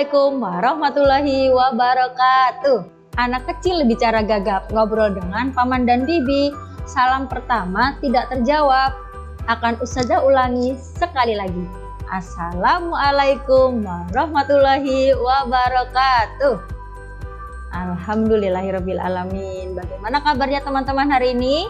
Assalamualaikum warahmatullahi wabarakatuh. Anak kecil bicara gagap, ngobrol dengan paman dan bibi. Salam pertama tidak terjawab. Akan Ustazah ulangi sekali lagi. Assalamualaikum warahmatullahi wabarakatuh. Alhamdulillahirabbil alamin. Bagaimana kabarnya teman-teman hari ini?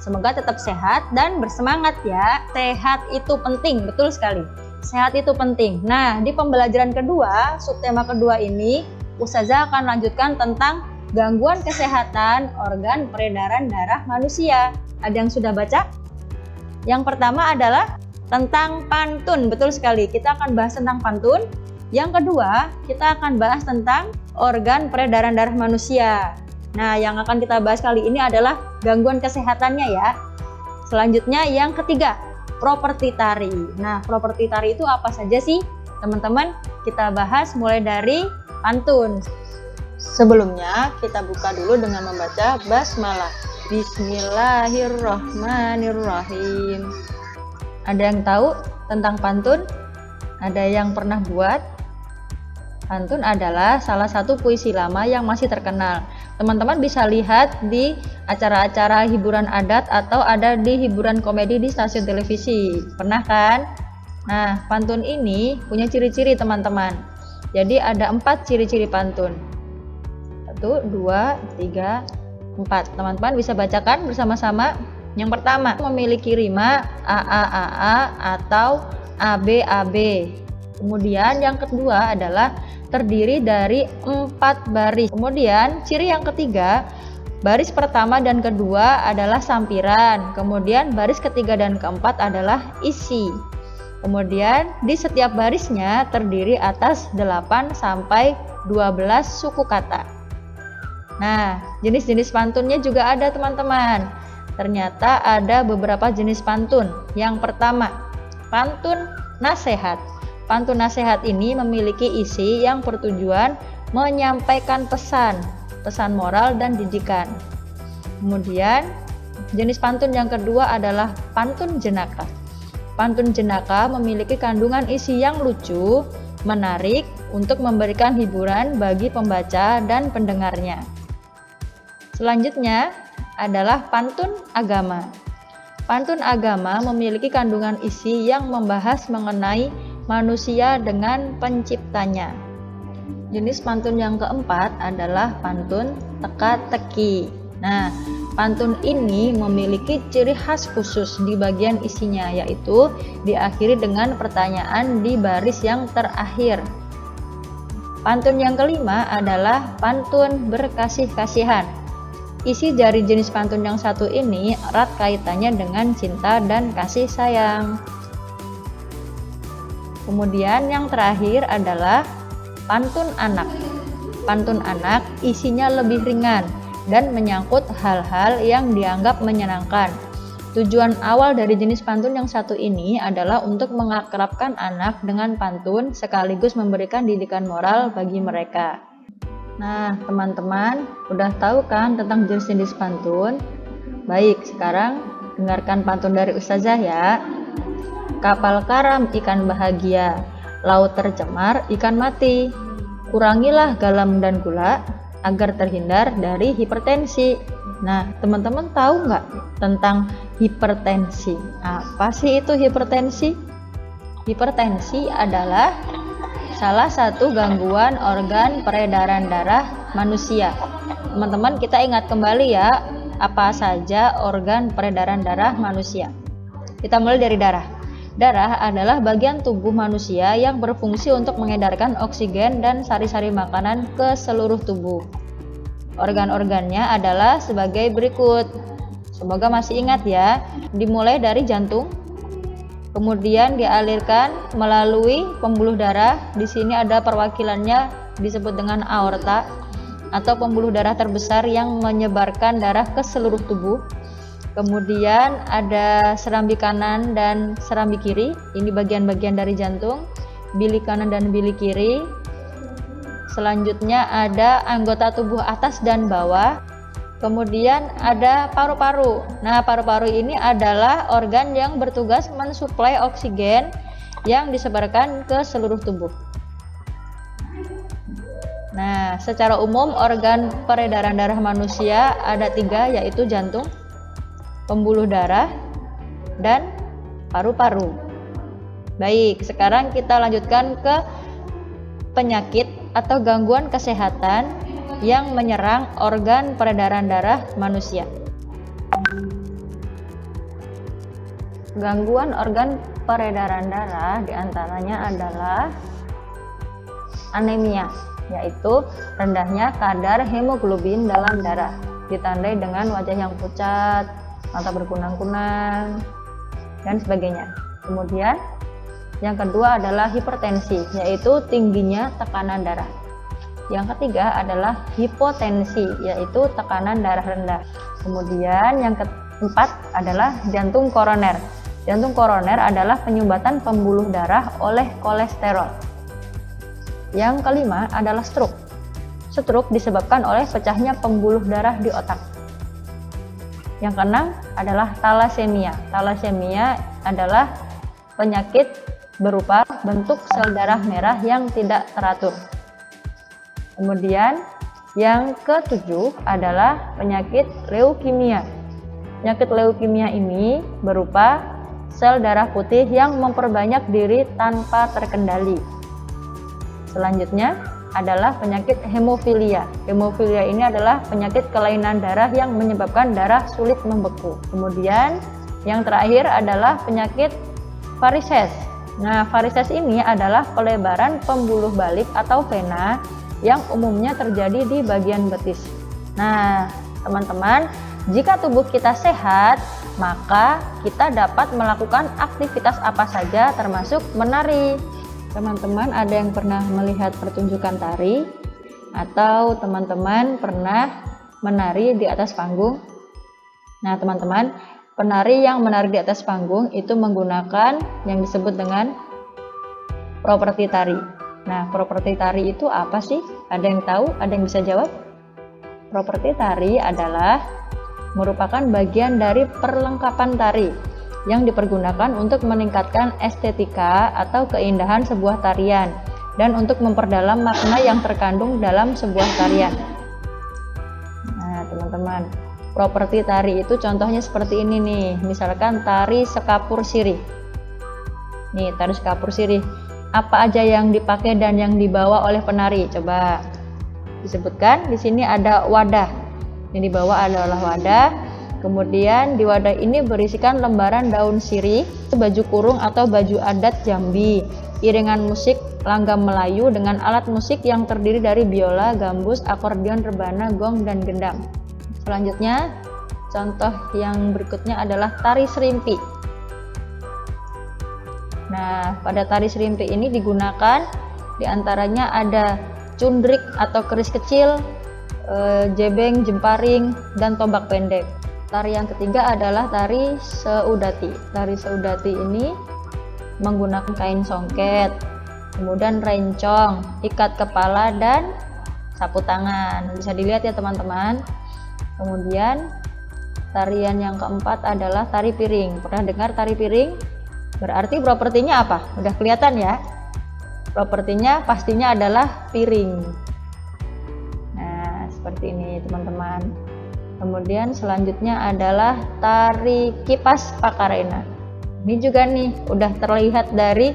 Semoga tetap sehat dan bersemangat ya. Sehat itu penting, betul sekali. Sehat itu penting. Nah, di pembelajaran kedua, subtema kedua ini, Ustazah akan lanjutkan tentang gangguan kesehatan organ peredaran darah manusia. Ada yang sudah baca? Yang pertama adalah tentang pantun, betul sekali. Kita akan bahas tentang pantun. Yang kedua, kita akan bahas tentang organ peredaran darah manusia. Nah, yang akan kita bahas kali ini adalah gangguan kesehatannya ya. Selanjutnya yang ketiga, properti tari. Nah, properti tari itu apa saja sih? Teman-teman, kita bahas mulai dari pantun. Sebelumnya, kita buka dulu dengan membaca basmalah. Bismillahirrahmanirrahim. Ada yang tahu tentang pantun? Ada yang pernah buat? Pantun adalah salah satu puisi lama yang masih terkenal. Teman-teman bisa lihat di acara-acara hiburan adat atau ada di hiburan komedi di stasiun televisi. Pernah kan? Nah, pantun ini punya ciri-ciri teman-teman. Jadi ada 4 ciri-ciri pantun. 1, 2, 3, 4. Teman-teman bisa bacakan bersama-sama. Yang pertama, memiliki rima a atau ab. Kemudian yang kedua adalah terdiri dari 4 baris. Kemudian ciri yang ketiga, baris pertama dan kedua adalah sampiran. Kemudian baris ketiga dan keempat adalah isi. Kemudian di setiap barisnya terdiri atas 8 sampai 12 suku kata. Nah, jenis-jenis pantunnya juga ada teman-teman. Ternyata ada beberapa jenis pantun. Yang pertama, pantun nasihat. Pantun nasihat ini memiliki isi yang bertujuan menyampaikan pesan moral dan didikan. Kemudian jenis pantun yang kedua adalah pantun jenaka. Pantun jenaka memiliki kandungan isi yang lucu, menarik untuk memberikan hiburan bagi pembaca dan pendengarnya. Selanjutnya adalah pantun agama. Pantun agama memiliki kandungan isi yang membahas mengenai manusia dengan penciptanya. Jenis pantun yang keempat adalah pantun teka-teki. Nah, pantun ini memiliki ciri khas khusus di bagian isinya, yaitu diakhiri dengan pertanyaan di baris yang terakhir. Pantun yang kelima adalah pantun berkasih-kasihan. Isi dari jenis pantun yang satu ini erat kaitannya dengan cinta dan kasih sayang. Kemudian yang terakhir adalah pantun anak. Pantun anak isinya lebih ringan dan menyangkut hal-hal yang dianggap menyenangkan. Tujuan awal dari jenis pantun yang satu ini adalah untuk mengakrabkan anak dengan pantun sekaligus memberikan didikan moral bagi mereka. Nah, teman-teman udah tahu kan tentang jenis-jenis pantun? Baik, sekarang dengarkan pantun dari Ustazah ya. Kapal karam ikan bahagia, laut tercemar ikan mati. Kurangilah garam dan gula agar terhindar dari hipertensi. Nah, teman-teman tahu nggak tentang hipertensi? Apa sih itu hipertensi? Hipertensi adalah salah satu gangguan organ peredaran darah manusia. Teman-teman, kita ingat kembali ya, apa saja organ peredaran darah manusia. Kita mulai dari darah. Darah adalah bagian tubuh manusia yang berfungsi untuk mengedarkan oksigen dan sari-sari makanan ke seluruh tubuh. Organ-organnya adalah sebagai berikut. Semoga masih ingat ya. Dimulai dari jantung, kemudian dialirkan melalui pembuluh darah. Di sini ada perwakilannya disebut dengan aorta atau pembuluh darah terbesar yang menyebarkan darah ke seluruh tubuh. Kemudian ada serambi kanan dan serambi kiri. Ini bagian-bagian dari jantung, bilik kanan dan bilik kiri. Selanjutnya ada anggota tubuh atas dan bawah. Kemudian ada paru-paru. Nah, paru-paru ini adalah organ yang bertugas mensuplai oksigen yang disebarkan ke seluruh tubuh. Nah, secara umum organ peredaran darah manusia ada 3, yaitu jantung, pembuluh darah, dan paru-paru. Baik, sekarang kita lanjutkan ke penyakit atau gangguan kesehatan yang menyerang organ peredaran darah manusia. Gangguan organ peredaran darah diantaranya adalah anemia, yaitu rendahnya kadar hemoglobin dalam darah, ditandai dengan wajah yang pucat, mata berkunang-kunang, dan sebagainya. Kemudian yang kedua adalah hipertensi, yaitu tingginya tekanan darah. Yang ketiga adalah hipotensi, yaitu tekanan darah rendah. Kemudian yang keempat adalah jantung koroner. Jantung koroner adalah penyumbatan pembuluh darah oleh kolesterol. Yang kelima adalah stroke. Stroke disebabkan oleh pecahnya pembuluh darah di otak. Yang keenam adalah talasemia. Talasemia adalah penyakit berupa bentuk sel darah merah yang tidak teratur. Kemudian yang ketujuh adalah penyakit leukemia. Penyakit leukemia ini berupa sel darah putih yang memperbanyak diri tanpa terkendali. Selanjutnya adalah penyakit hemofilia. Hemofilia ini adalah penyakit kelainan darah yang menyebabkan darah sulit membeku. Kemudian yang terakhir adalah penyakit varises. Nah, varises ini adalah pelebaran pembuluh balik atau vena yang umumnya terjadi di bagian betis. Nah, teman-teman, jika tubuh kita sehat, maka kita dapat melakukan aktivitas apa saja termasuk menari. Teman-teman ada yang pernah melihat pertunjukan tari? Atau teman-teman pernah menari di atas panggung? Nah, teman-teman, penari yang menari di atas panggung itu menggunakan yang disebut dengan properti tari. Nah, properti tari itu apa sih? Ada yang tahu? Ada yang bisa jawab? Properti tari adalah merupakan bagian dari perlengkapan tari yang dipergunakan untuk meningkatkan estetika atau keindahan sebuah tarian dan untuk memperdalam makna yang terkandung dalam sebuah tarian. Nah, teman-teman, properti tari itu contohnya seperti ini nih. Misalkan tari sekapur sirih. Nih, tari sekapur sirih. Apa aja yang dipakai dan yang dibawa oleh penari? Coba disebutkan. Di sini ada wadah. Yang dibawa adalah wadah. Kemudian di wadah ini berisikan lembaran daun sirih, baju kurung atau baju adat Jambi, iringan musik langgam Melayu dengan alat musik yang terdiri dari biola, gambus, akordeon, rebana, gong, dan gendang. Selanjutnya, contoh yang berikutnya adalah tari serimpi. Nah, pada tari serimpi ini digunakan diantaranya ada cundrik atau keris kecil, jebeng, jemparing, dan tombak pendek. Tari yang ketiga adalah tari seudati. Tari seudati ini menggunakan kain songket, kemudian rencong, ikat kepala, dan sapu tangan. Bisa dilihat ya teman-teman. Kemudian tarian yang keempat adalah tari piring. Pernah dengar tari piring? Berarti propertinya apa? Udah kelihatan ya? Propertinya pastinya adalah piring. Nah, seperti ini teman-teman. Kemudian selanjutnya adalah tari kipas pakarena. Ini juga nih udah terlihat dari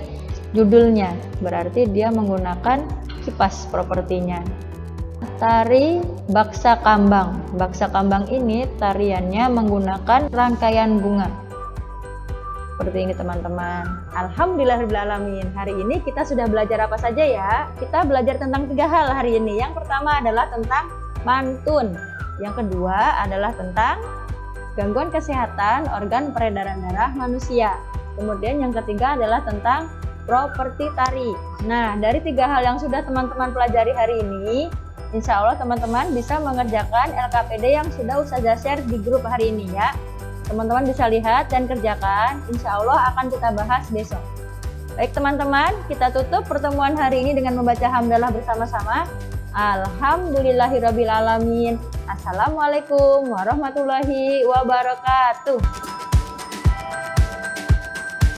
judulnya, berarti dia menggunakan kipas propertinya. Tari baksa kambang. Baksa kambang ini tariannya menggunakan rangkaian bunga. Seperti ini teman-teman. Alhamdulillahirrahmanirrahim. Hari ini kita sudah belajar apa saja ya? Kita belajar tentang 3 hal hari ini. Yang pertama adalah tentang pantun. Yang kedua adalah tentang gangguan kesehatan organ peredaran darah manusia. Kemudian yang ketiga adalah tentang properti tari. Nah, dari 3 hal yang sudah teman-teman pelajari hari ini, insya Allah teman-teman bisa mengerjakan LKPD yang sudah Ustazah share di grup hari ini ya. Teman-teman bisa lihat dan kerjakan, insya Allah akan kita bahas besok. Baik teman-teman, kita tutup pertemuan hari ini dengan membaca hamdalah bersama-sama. Alhamdulillahirrabbilalamin. Assalamualaikum warahmatullahi wabarakatuh.